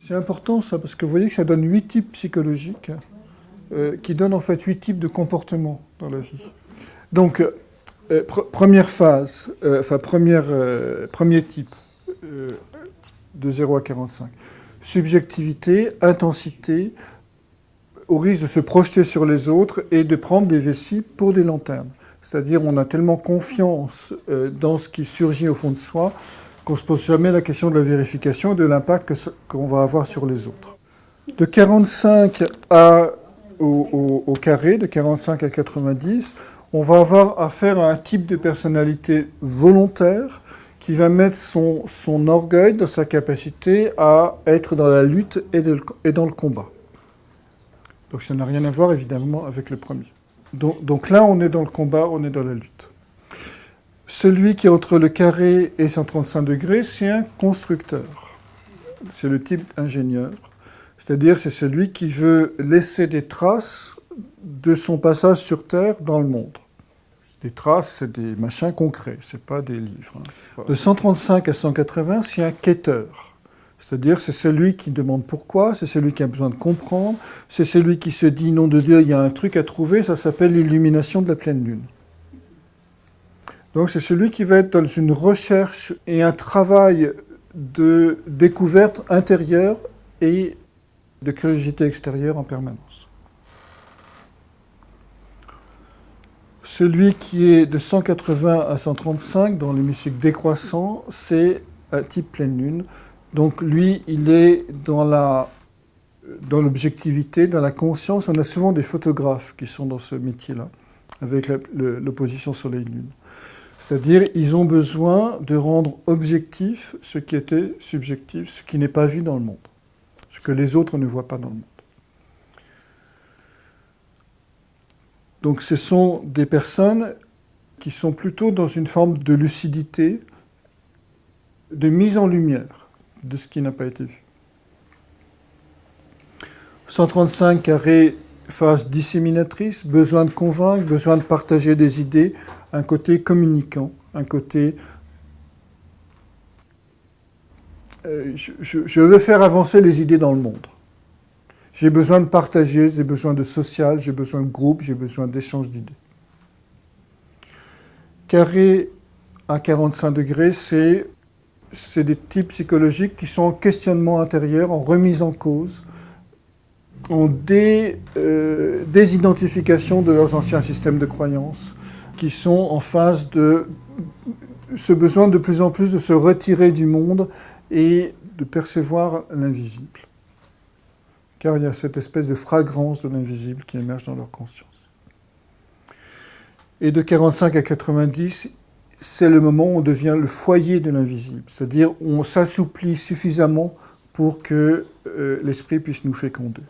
C'est important ça, parce que vous voyez que ça donne 8 types psychologiques, qui donnent en fait 8 types de comportements dans la vie. Donc, première phase, premier type, de 0 à 45. Subjectivité, intensité, au risque de se projeter sur les autres et de prendre des vessies pour des lanternes. C'est-à-dire on a tellement confiance dans ce qui surgit au fond de soi qu'on ne se pose jamais la question de la vérification et de l'impact qu'on va avoir sur les autres. De 45 au carré, de 45 à 90, on va avoir affaire à un type de personnalité volontaire qui va mettre son orgueil dans sa capacité à être dans la lutte et dans le combat. Donc ça n'a rien à voir évidemment avec le premier. Donc là, on est dans le combat, on est dans la lutte. Celui qui est entre le carré et 135 degrés, c'est un constructeur. C'est le type ingénieur. C'est-à-dire, c'est celui qui veut laisser des traces de son passage sur Terre dans le monde. Les traces, c'est des machins concrets, c'est pas des livres. De 135 à 180, c'est un quêteur. C'est-à-dire, c'est celui qui demande pourquoi, c'est celui qui a besoin de comprendre, c'est celui qui se dit, nom de Dieu, il y a un truc à trouver, ça s'appelle l'illumination de la pleine lune. Donc c'est celui qui va être dans une recherche et un travail de découverte intérieure et de curiosité extérieure en permanence. Celui qui est de 180 à 135 dans l'hémicycle décroissant, c'est un type pleine lune. Donc lui, il est dans l'objectivité, dans la conscience. On a souvent des photographes qui sont dans ce métier-là, avec l'opposition soleil-lune. C'est-à-dire, ils ont besoin de rendre objectif ce qui était subjectif, ce qui n'est pas vu dans le monde, ce que les autres ne voient pas dans le monde. Donc ce sont des personnes qui sont plutôt dans une forme de lucidité, de mise en lumière de ce qui n'a pas été vu. 135 carré, phase disséminatrice, besoin de convaincre, besoin de partager des idées, un côté communicant, un côté je veux faire avancer les idées dans le monde. J'ai besoin de partager, j'ai besoin de social, j'ai besoin de groupe, j'ai besoin d'échange d'idées. Carré à 45 degrés, c'est des types psychologiques qui sont en questionnement intérieur, en remise en cause, en désidentification de leurs anciens systèmes de croyances, qui sont en phase de ce besoin de plus en plus de se retirer du monde et de percevoir l'invisible. Car il y a cette espèce de fragrance de l'invisible qui émerge dans leur conscience. Et de 45 à 90, c'est le moment où on devient le foyer de l'invisible, c'est-à-dire où on s'assouplit suffisamment pour que l'esprit puisse nous féconder.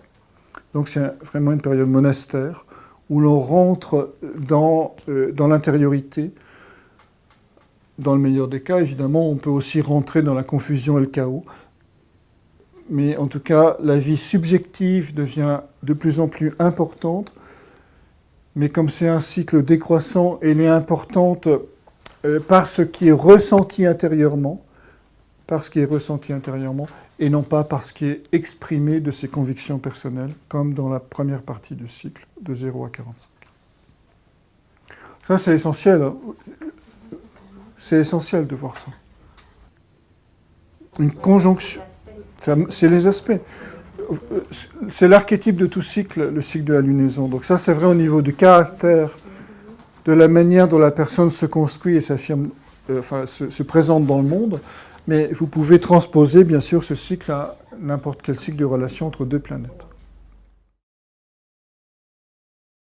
Donc c'est vraiment une période monastère où l'on rentre dans l'intériorité. Dans le meilleur des cas, évidemment, on peut aussi rentrer dans la confusion et le chaos. Mais en tout cas, la vie subjective devient de plus en plus importante. Mais comme c'est un cycle décroissant, elle est importante par ce qui est ressenti intérieurement, et non pas par ce qui est exprimé de ses convictions personnelles, comme dans la première partie du cycle, de 0 à 45. Ça, c'est essentiel. Hein. C'est essentiel de voir ça. Une conjonction. C'est les aspects. C'est l'archétype de tout cycle, le cycle de la lunaison. Donc ça, c'est vrai au niveau du caractère, de la manière dont la personne se construit et s'affirme, se présente dans le monde. Mais vous pouvez transposer, bien sûr, ce cycle à n'importe quel cycle de relation entre deux planètes.